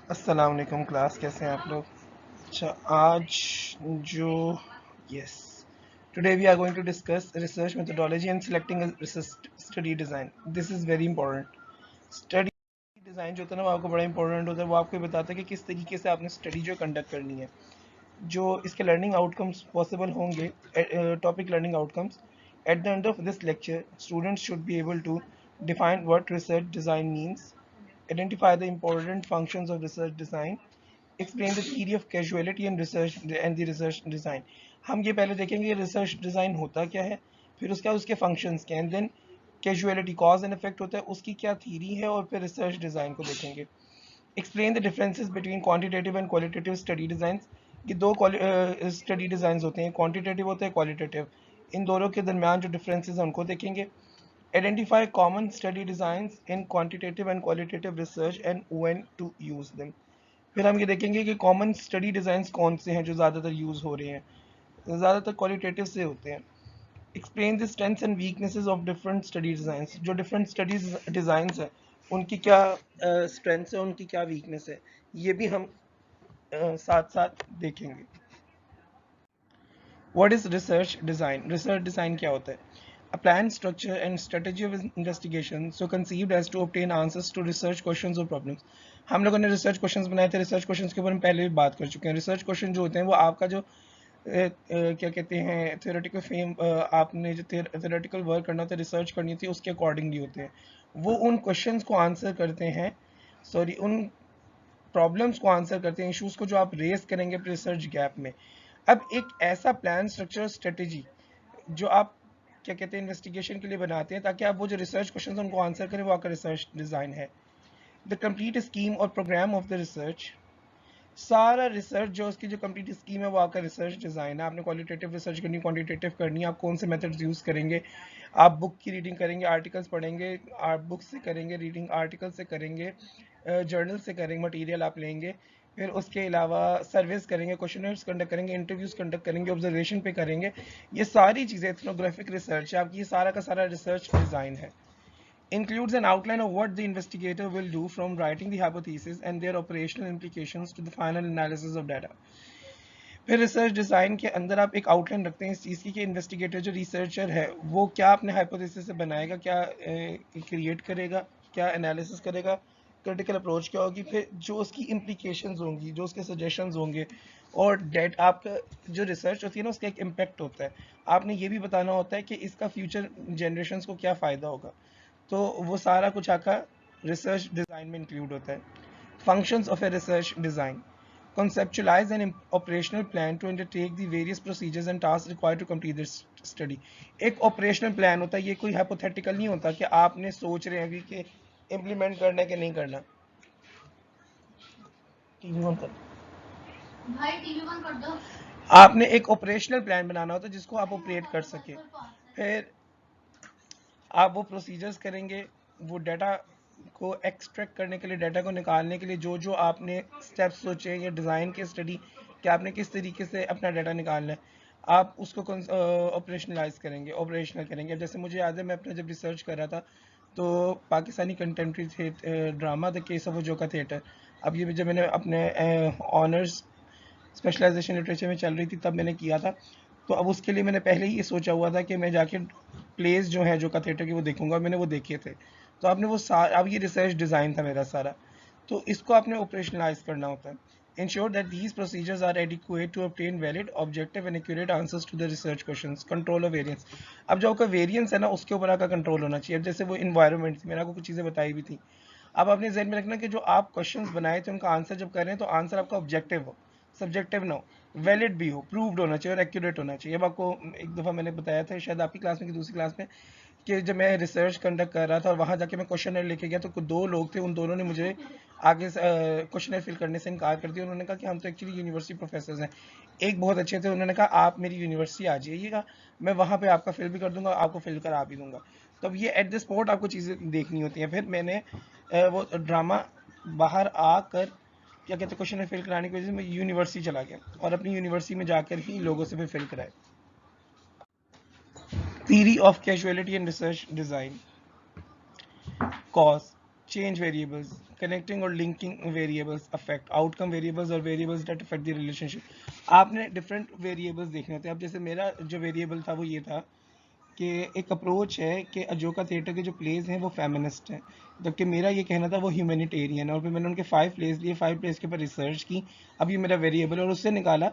अस्सलाम वालेकुम क्लास, कैसे हैं आप लोग? अच्छा, आज जो yes today we are going to discuss research methodology and selecting research study design. This is very important. Study design जो होता है ना, वो आपको बड़ा इंपॉर्टेंट होता है. वो आपको बताता है कि किस तरीके से आपने स्टडी जो कंडक्ट करनी है, जो इसके लर्निंग आउटकम्स पॉसिबल होंगे. Topic learning outcomes. At the end of this lecture students should be able to define what research design means, identify the important functions of research design, explain the theory of causality and research and the research design. हम ये पहले देखेंगे research design होता क्या है, फिर उसका उसके फंक्शंस क्या हैं, then causality cause and effect होता है, उसकी क्या थीरी है, और फिर रिसर्च डिज़ाइन को देखेंगे. Explain the differences between quantitative and qualitative study designs. ये दो स्टडी डिज़ाइंस होते हैं, क्वांटिटेटिव होते हैं, क्वालिटेटिव. इन दोनों के दरमियान जो डिफरेंसेस हैं उनको देखेंगे. Identify common study designs in quantitative and qualitative research and when to use them. फिर हम ये देखेंगे कि कॉमन स्टडी डिज़ाइंस कौन से हैं जो ज़्यादातर यूज़ हो रहे हैं. ज़्यादातर क्वालिटेटिव से होते हैं. Explain the strengths and weaknesses of different study designs. जो डिफरेंट स्टडीज डिज़ाइंस हैं उनकी क्या स्ट्रेंथ्स है, उनकी क्या वीकनेस है, ये भी हम साथ साथ देखेंगे. What is research design? Research design क्या होता है? A plan, structure and strategy of investigation so conceived as to obtain answers to research questions or problems. हम लोगों ने रिसर्च क्वेश्चंस बनाए थे. रिसर्च क्वेश्चंस के ऊपर हम पहले भी बात कर चुके हैं. रिसर्च क्वेश्चन जो होते हैं वो आपका जो क्या कहते हैं थ्योरेटिकल फेम, आपने जो थ्योरेटिकल वर्क करना होता है, रिसर्च करनी थी, उसके अकॉर्डिंगली होते हैं. वो उन क्वेश्चंस को आंसर करते हैं, सॉरी, उन प्रॉब्लम्स को आंसर करते हैं, इश्यूज को जो आप रेस करेंगे रिसर्च गैप में. अब एक ऐसा प्लान, स्ट्रक्चर, स्ट्रेटेजी जो आप क्या कहते हैं इन्वेस्टिगेशन के लिए बनाते हैं ताकि आप वो जो रिसर्च क्वेश्चन उनको आंसर करें, वो आपका रिसर्च डिज़ाइन है. द कंप्लीट स्कीम और प्रोग्राम ऑफ द रिसर्च. सारा रिसर्च जो उसकी जो कंप्लीट स्कीम है वो आपका रिसर्च डिज़ाइन है. आपने क्वालिटेटिव रिसर्च करनी, क्वांटिटेटिव करनी है, आप कौन से मेथड्स यूज़ करेंगे. आप बुक की रीडिंग करेंगे, आर्टिकल्स पढ़ेंगे, आप बुक से करेंगे रीडिंग, आर्टिकल से करेंगे, जर्नल से करेंगे, मटेरियल आप लेंगे. फिर उसके अलावा सर्वेस करेंगे, क्वेश्चनर्स कंडक्ट करेंगे, इंटरव्यूज़ कंडक्ट करेंगे, ऑब्जर्वेशन पे करेंगे. ये सारी चीज़ें एथनोग्राफिक रिसर्च है आपकी. ये सारा का सारा रिसर्च डिज़ाइन है. Includes an outline of what the investigator will do from writing the hypothesis and their operational implications to the final analysis of data. फिर रिसर्च डिज़ाइन के अंदर आप एक आउटलाइन रखते हैं इस चीज़ की कि इन्वेस्टिगेटर जो रिसर्चर है वो क्या अपने हाइपोथेसिस से बनाएगा, क्या क्रिएट करेगा, क्या एनालिसिस करेगा, क्रिटिकल अप्रोच क्या होगी, फिर जो उसकी इम्प्लीकेशंस होंगी, जो उसके सजेशंस होंगे, और डेट आपका जो रिसर्च होती है ना उसका एक इम्पैक्ट होता है. आपने ये भी बताना होता है कि इसका फ्यूचर जनरेशन्स को क्या फ़ायदा होगा. तो वो सारा कुछ आपका रिसर्च डिज़ाइन में इंक्लूड होता है. Functions of a research design. Conceptualize an operational plan to undertake the various procedures and tasks required to complete this study. एक ऑपरेशनल प्लान होता है, ये कोई हाइपोथेटिकल नहीं होता कि आपने सोच रहे हैं अभी कि इम्प्लीमेंट करना है कि नहीं करना. टीवी ऑन कर भाई, टीवी बंद कर दो. आपने एक ऑपरेशनल प्लान बनाना होता है जिसको आप ऑपरेट कर सके. फिर आप वो प्रोसीजर्स करेंगे, वो डाटा को एक्सट्रैक्ट करने के लिए, डाटा को निकालने के लिए जो जो आपने स्टेप्स सोचे या डिज़ाइन के स्टडी कि आपने किस तरीके से अपना डाटा निकालना है, आप उसको ऑपरेशनलाइज करेंगे, ऑपरेशनल करेंगे. जैसे मुझे याद है मैं अपना जब रिसर्च कर रहा था तो Pakistani contemporary drama the case of जोका थिएटर, अब ये जब मैंने अपने ऑनर्स स्पेशलाइजेशन लिटरेचर में चल रही थी तब मैंने किया था. तो अब उसके लिए मैंने पहले ही ये सोचा हुआ था कि मैं जाके प्लेस जो है जोका थिएटर की वो देखूंगा. मैंने वो देखे थे. तो आपने वो सारा, अब ये रिसर्च डिज़ाइन था मेरा सारा, तो इसको आपने ऑपरेशनलाइज करना होता है. Ensure that these procedures are adequate to obtain valid, objective and accurate answers to the research questions. Control of variance. अब जो आपका वेरिएंस है ना उसके ऊपर आपका कंट्रोल होना चाहिए. अब जैसे वो इन्वायरमेंट थी, मैंने आपको कुछ चीज़ें बताई भी थी. अब आपने जहन में रखना कि जो आप क्वेश्चंस बनाए थे उनका आंसर जब कर रहे हैं तो आंसर आपका ऑब्जेक्टिव हो, सब्जेक्टिव ना हो, वैलिड भी हो, प्रूव्ड होना चाहिए और एक्यूरेट होना चाहिए. अब आपको एक दफ़ा मैंने बताया था शायद आपकी क्लास में कि दूसरी क्लास में कि जब मैं रिसर्च कंडक्ट कर रहा था और वहाँ जाके मैं क्वेश्चनर लेके गया तो दो लोग थे, उन दोनों ने मुझे आगे क्वेश्चनर फिल करने से इनकार कर दिया. उन्होंने कहा कि हम तो एक्चुअली यूनिवर्सिटी प्रोफेसर हैं. एक बहुत अच्छे थे, उन्होंने कहा आप मेरी यूनिवर्सिटी आ जाइएगा, मैं वहाँ पे आपका फिल भी कर दूंगा, आपको फिल करा भी दूंगा. तो अब ये एट द स्पॉट आपको चीज़ें देखनी होती हैं. फिर मैंने वो ड्रामा बाहर आकर क्या कहते हैं क्वेश्चन फिल कराने की वजह से मैं यूनिवर्सिटी चला गया और अपनी यूनिवर्सिटी में जाकर ही लोगों से फिल कराए. Theory of causality and research design. Cause. change variables, connecting or linking variables affect outcome variables और variables that affect the relationship। आपने different variables देखने होते हैं। अब जैसे मेरा जो variable था वो ये था कि एक अप्रोच है कि अजोका थिएटर के जो प्लेज हैं वो फेमिनिस्ट हैं, जबकि मेरा ये कहना था वो ह्यूमैनिटेरियन है। और फिर मैंने उनके 5 प्लेज लिए, 5 प्लेज के ऊपर रिसर्च की। अब ये मेरा वेरिएबल और उससे निकाला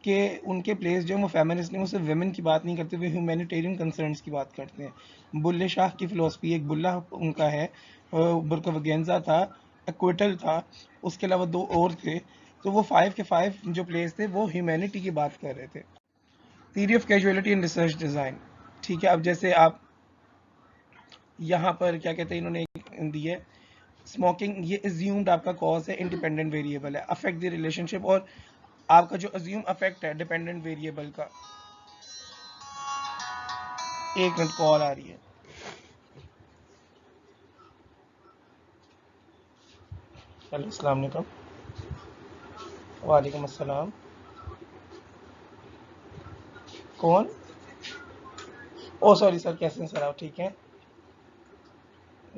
कि उनके प्लेस जो है वो फेमिनिस्ट नहीं, वो सिर्फ वेमेन की बात नहीं करते, वो ह्यूमैनिटेरियन कंसर्न्स की बात करते हैं। बुल्ले शाह की फिलोसफी, एक बुल्ला उनका है, बुर्कावगेंजा था, एक्विटल था, उसके अलावा 2 और थे। तो वो 5 के 5 जो प्लेस थे वो ह्यूमैनिटी की बात कर रहे थे। Theory of casualty in research design, ठीक है। अब जैसे आप यहाँ पर क्या कहते हैं, इन्होंने दी है स्मोकिंग, ये अज्यूम्ड आपका कॉज है, इंडिपेंडेंट वेरिएबल है, अफेक्ट द रिलेशनशिप। और आपका जो अज्यूम अफेक्ट है डिपेंडेंट वेरिएबल का, एक मिनट कॉल आ रही है। हेलो, अस्सलाम वालेकुम। वालेकुम अस्सलाम। कौन? ओ सॉरी सर, कैसे हैं सर आप? ठीक हैं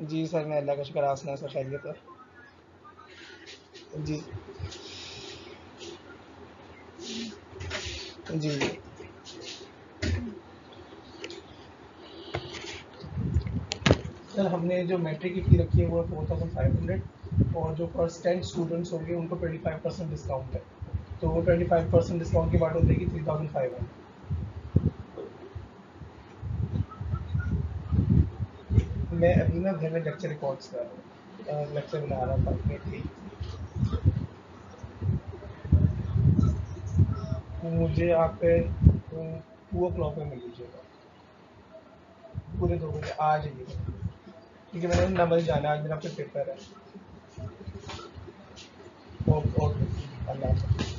जी सर, मैं अल्लाह का शुक्र, आप सुनाएं सर, खैरियत है? जी जी जी। सर हमने जो मैट्रिक की फ़ी रखी है वो 4500, और जो फर्स्ट 10 स्टूडेंट्स होंगे उनको 25% डिस्काउंट है, तो वो 25% डिस्काउंट के बाद हो जाएगी 3500। मैं अभी ना घर में लेक्चर रिकॉर्ड्स कर रहा हूँ, लेक्चर बना रहा था अपने लिए। मुझे आप 2 o'clock में मिल लीजिएगा, पूरे 2 बजे आ जाइएगा, क्योंकि मैंने 9 बजे जाना है, आज मेरा फिर पेपर है। ओके ओके, अल्लाह हाफ़िज़।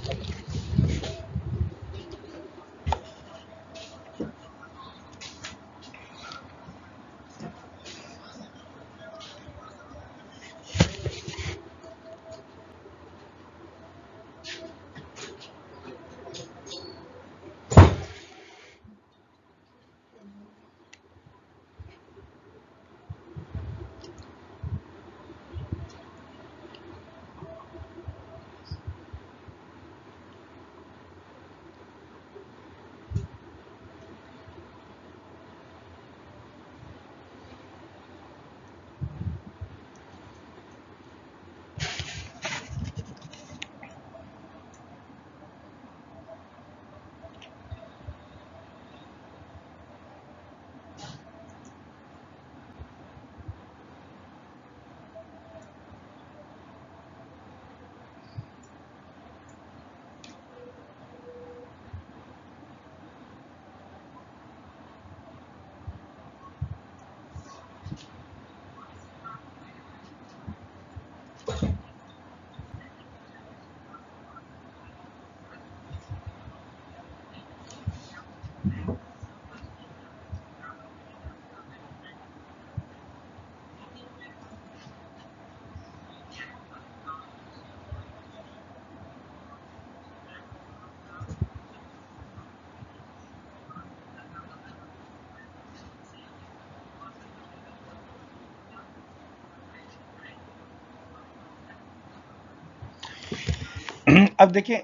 अब देखिए,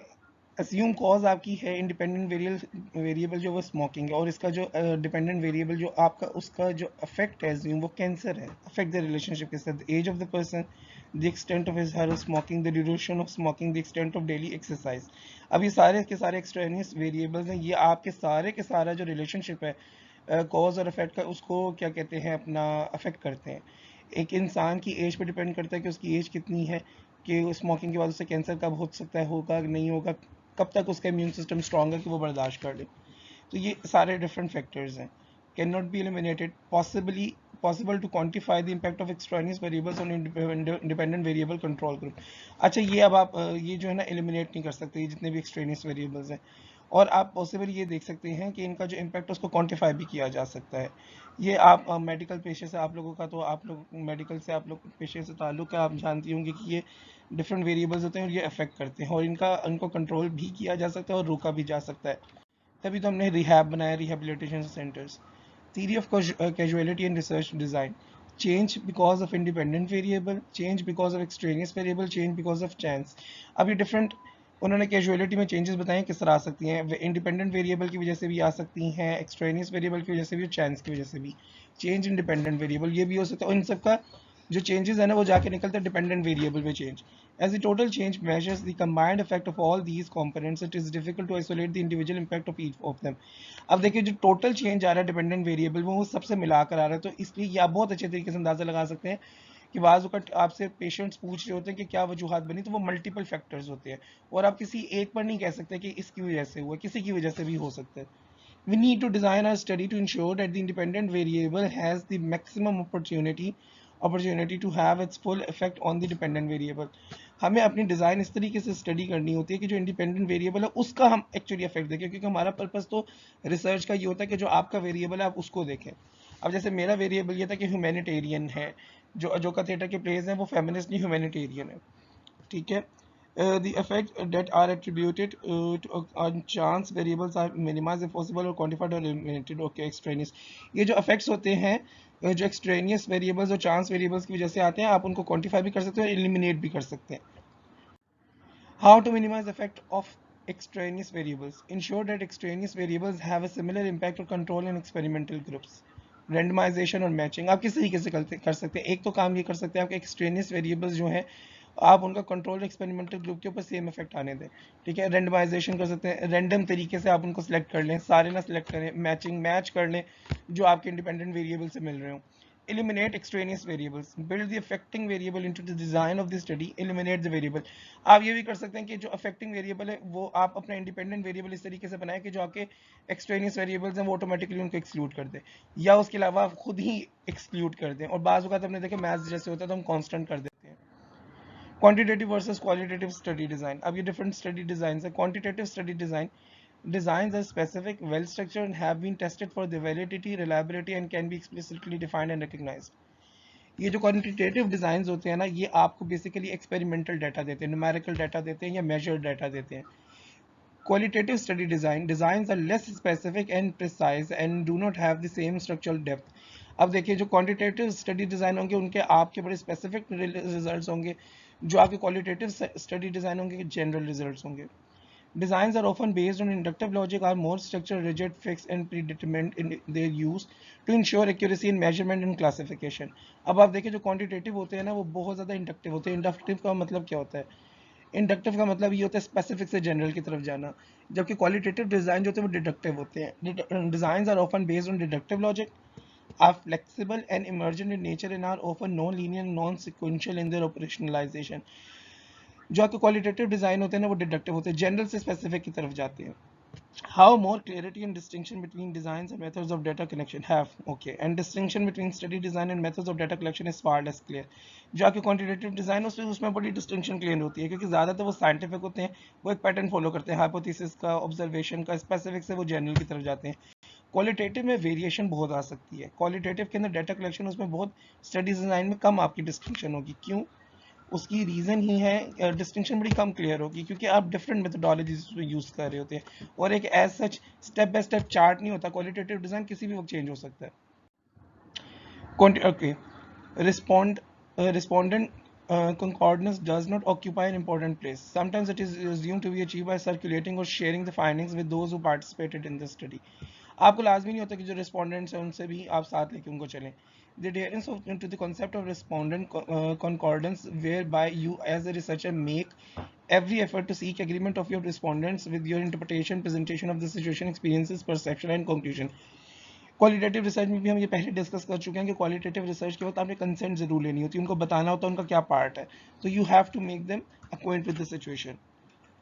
अस्यूम कॉज आपकी है इंडिपेंडेंट वेरिएबल जो वो स्मोकिंग है, और इसका जो डिपेंडेंट वेरिएबल जो आपका उसका जो अफेक्ट है अस्यूम वो कैंसर है। अफेक्ट द रिलेशनशिप के साथ age of the person, the extent of his her smoking, the duration of smoking, the extent of daily exercise. अब ये सारे के सारे एक्सट्रेनियस वेरिएबल्स हैं, ये आपके सारे के सारा जो रिलेशनशिप है कॉज और इफेक्ट का, उसको क्या कहते हैं अपना अफेक्ट करते हैं। एक इंसान की एज पे डिपेंड करता है कि उसकी एज कितनी है, कि स्मोकिंग के बाद उसे कैंसर कब हो सकता है, होगा कि नहीं होगा, कब तक उसका इम्यून सिस्टम स्ट्रांग है कि वो बर्दाश्त कर ले। तो ये सारे डिफरेंट फैक्टर्स हैं, can not be eliminated, possibly possible to quantify the impact of extraneous variables on independent variable control group। अच्छा, ये अब आप ये जो है ना एलिमिनेट नहीं कर सकते, ये जितने भी एक्सट्रेनियस वेरिएबल्स हैं। और आप पॉसिबल ये देख सकते हैं कि इनका जो इम्पैक्ट उसको क्वांटिफाई भी किया जा सकता है। ये आप मेडिकल पेशे से आप लोगों का, तो आप लोग मेडिकल से आप लोग पेशे से ताल्लुक़ है, आप जानती होंगे कि ये डिफरेंट वेरिएबल्स होते हैं और ये अफेक्ट करते हैं, और इनको कंट्रोल भी किया जा सकता है और रोका भी जा सकता है। तभी तो हमने रिहैब बनाया, rehabilitation centres. Theory of casualty and research design, change because of independent variable, change because of extraneous variable, change because of chance. अब ये different उन्होंने कैजुअलिटी में चेंजेस बताए किस तरह आ सकती हैं, इंडिपेंडेंट वेरिएबल की वजह से भी आ सकती हैं, एक्सट्रेनियस वेरिएबल की वजह से भी, चांस की वजह से भी, चेंज इंडिपेंडेंट वेरिएबल ये भी हो सकता है, और इन सब का जो चेंजेस है ना वो जाके निकलता है डिपेंडेंट वेरिएबल में change. As the total change measures the combined effect of all these components, it is difficult to isolate the individual impact of each of them. अब देखिए जो टोटल चेंज आ रहा है डिपेंडेंट वेरिएबल में वो सबसे मिलाकर आ रहा है, तो इसलिए ये आप बहुत अच्छे तरीके से अंदाजा लगा सकते हैं कि बाज़ वक़्त आपसे पेशेंट्स पूछ रहे होते हैं कि क्या वजूहात बनी, तो वो मल्टीपल फैक्टर्स होते हैं और आप किसी एक पर नहीं कह सकते कि इसकी वजह से हुआ, किसी की वजह से भी हो सकता है. We need to design our study to ensure that the independent variable has the maximum opportunity to have its full effect on the dependent variable. हमें अपनी डिज़ाइन इस तरीके से स्टडी करनी होती है कि जो इंडिपेंडेंट वेरिएबल है उसका हम एक्चुअली इफेक्ट देखें, क्योंकि हमारा पर्पस तो रिसर्च का ये होता है कि जो आपका वेरिएबल है आप उसको देखें. अब जैसे मेरा वेरिएबल ये था कि ह्यूमैनिटेरियन है, जो का थिएटर के प्लेस हैं वो फेमिनिस्ट नहीं ह्यूमैनिटेरियन है, ठीक है. The effects that are attributed to on chance variables are minimized if possible or quantified or eliminated. Okay, extraneous. ये जो effects होते हैं जो extraneous variables और chance variables की वजह से आते हैं, आप उनको quantify भी कर सकते हो और eliminate भी कर सकते हैं. How to minimize effect of extraneous variables? Ensure that extraneous variables have a similar impact or control in experimental groups. Randomization और matching आप किस तरीके से कर सकते हैं. एक तो काम ये कर सकते हैं आपके extraneous variables जो हैं आप उनका कंट्रोल एक्सपेरिमेंटल ग्रुप के ऊपर सेम इफेक्ट आने दें, ठीक है. रेंडमाइजेशन कर सकते हैं, रैंडम तरीके से आप उनको सिलेक्ट कर लें, सारे ना सिलेक्ट करें, मैच कर लें जो आपके इंडिपेंडेंट वेरिएबल से मिल रहे हो. Eliminate extraneous variables. Build the affecting variable into the design of the study. Eliminate the variable. आप ये भी कर सकते हैं कि जो affecting variable है वो आप अपना इंडिपेंडेंट वेरिएबल इस तरीके से बनाएं कि जो आपके extraneous variables हैं वो ऑटोमेटिकली उनको एक्सक्लूड कर दे, या उसके अलावा आप खुद ही एक्सक्लूड कर दें. और बाज़ वक़्त हमने देखा मैथ्स जैसे होता है तो हम कांस्टेंट कर देते हैं. Quantitative versus qualitative study design. अब ये डिफरेंट स्टडी डिजाइन है. Quantitative study design designs are specific, well structured and have been tested for their validity, reliability and can be explicitly defined and recognized. ये जो quantitative design होते हैं ना ये आपको बेसिकली एक्सपेरिमेंटल डाटा देते हैं, न्यूमेरिकल डाटा देते हैं या मेजर्ड डाटा देते हैं. Qualitative study designs are less specific and precise and do not have the same structural depth. अब देखिए जो क्वांटिटेटिव स्टडी डिजाइन होंगे उनके आपके बड़े स्पेसिफिक रिजल्ट्स होंगे, जो आपके क्वालिटेटिव स्टडी डिजाइन होंगे जनरल रिजल्ट्स होंगे. Designs are often based on inductive logic, are more structured, rigid, fixed, and predetermined in their use to ensure accuracy in measurement and classification. अब आप देखिए जो quantitative होते हैं ना वो बहुत ज़्यादा इंडक्टिव होते हैं. इंडक्टिव का मतलब क्या होता है? इंडक्टिव का मतलब ये होता है स्पेसिफिक से जनरल की तरफ जाना, जबकि क्वालिटेटिव डिजाइन जो होते हैं वो डिडक्टिव होते हैं. Designs are often based on deductive logic, are flexible and emergent in nature and are often non-linear and non-sequential in their operationalization. जो आपके क्वालिटेटिव डिजाइन होते हैं ना वो डिडक्टिव होते हैं, जनरल से स्पेसिफिक की तरफ जाते हैं. How more clarity and distinction between designs and methods of data collection have, okay, and distinction between study design and methods of data collection is far less clear. जो आपके quantitative design उसमें बड़ी distinction clear होती है क्योंकि ज़्यादातर वो scientific होते हैं, वो एक पैटर्न फॉलो करते हैं, हाइपोथेसिस का, ऑब्जर्वेशन का, स्पेसिफिक से वो जनरल की तरफ जाते हैं. क्वालिटेटिव में वेरिएशन बहुत आ सकती है. क्वालिटेटिव के अंदर डाटा कलेक्शन उसमें बहुत, स्टडी डिजाइन में कम आपकी डिस्टिंक्शन होगी. क्यों? उसकी रीज़न ही है डिस्टिंक्शन बड़ी कम क्लियर होगी क्योंकि आप डिफरेंट मेथोडोलॉजीज यूज़ कर रहे होते हैं और एक as such step by step chart नहीं होता. क्वालिटेटिव डिज़ाइन किसी भी वक्त चेंज हो सकता है. Okay, respondent concordance does not occupy an important place. Sometimes it is assumed to be achieved by circulating or sharing the findings with those who participated in the study. आपको लाजमी नहीं होता कि जो रिस्पोंडेंट्स हैं उनसे भी आप साथ लेके उनको चलें. The adherence to the concept of respondent concordance, whereby you as a researcher make every effort to seek agreement of your respondents with your interpretation, presentation of the situation, experiences, perception and conclusion. Qualitative research में भी हम ये पहले discuss कर चुके हैं कि qualitative research के वक्त आपने कंसेंट जरूर लेनी होती है, उनको बताना होता है उनका क्या पार्ट है. तो you have to make them acquaint with the situation.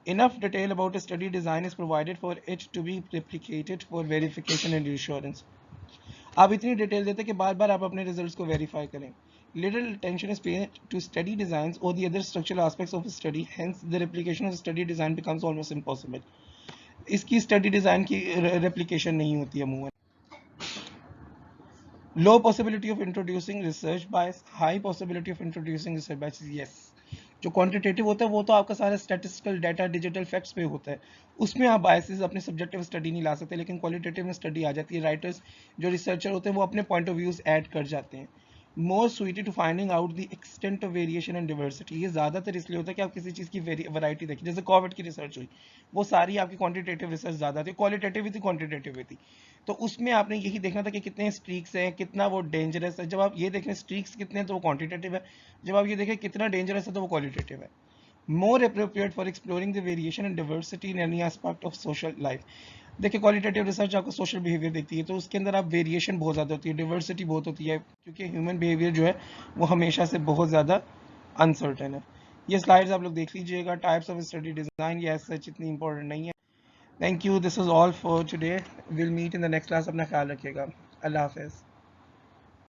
Enough detail about a study design is provided for it to be replicated for verification and reassurance. आप इतनी डिटेल देते हैं कि बार बार आप अपने रिजल्ट्स को वेरीफाई करें. Little attention is paid to study designs or the other structural aspects of a study, hence the replication of the study design becomes almost impossible. इसकी स्टडी डिजाइन की रेप्लिकेशन नहीं होती है अमूमन. Low possibility of introducing research bias, high possibility of introducing research bias. Yes. जो quantitative होता है वो तो आपका सारा स्टैटिस्टिकल डाटा डिजिटल फैक्ट्स पे होता है, उसमें आप बायसेस अपने सब्जेक्टिव स्टडी नहीं ला सकते, लेकिन क्वालिटेटिव में स्टडी आ जाती है. राइटर्स जो रिसर्चर होते हैं वो अपने पॉइंट ऑफ व्यूज ऐड कर जाते हैं. More suited to finding out the extent of variation and diversity. ये ज़्यादातर इसलिए होता है कि आप किसी चीज़ की वैरायटी देखिए, जैसे कोविड की रिसर्च हुई, वो सारी आपकी क्वांटिटेटिव रिसर्च ज़्यादा थी, क्वालिटेटिव भी थी, क्वांटिटेटिव भी थी। तो उसमें आपने यही देखना था कि कितने स्ट्रीक्स हैं, कितना वो डेंजरस है। जब आप ये देखें स्ट्रीक्स कितने हैं तो वो क्वांटिटेटिव है, जब आप ये देखें कितना डेंजरस है तो वो क्वालिटेटिव है। More appropriate for exploring the variation and diversity in any aspect of social life। देखिए क्वालिटेटिव रिसर्च आपको सोशल बिहेवियर देखती है, तो उसके अंदर आप वेरिएशन बहुत ज़्यादा होती है, डिवर्सिटी बहुत होती है, क्योंकि ह्यूमन बिहेवियर जो है वो हमेशा से बहुत ज़्यादा अनसर्टेन है। ये स्लाइड्स आप लोग देख लीजिएगा। टाइप्स ऑफ स्टडी डिज़ाइन ये एज सच इतनी इंपॉर्टेंट नहीं है। Thank you, this is all for today, will meet in the next class. अपना ख्याल रखिएगा, अल्लाह हाफिज़।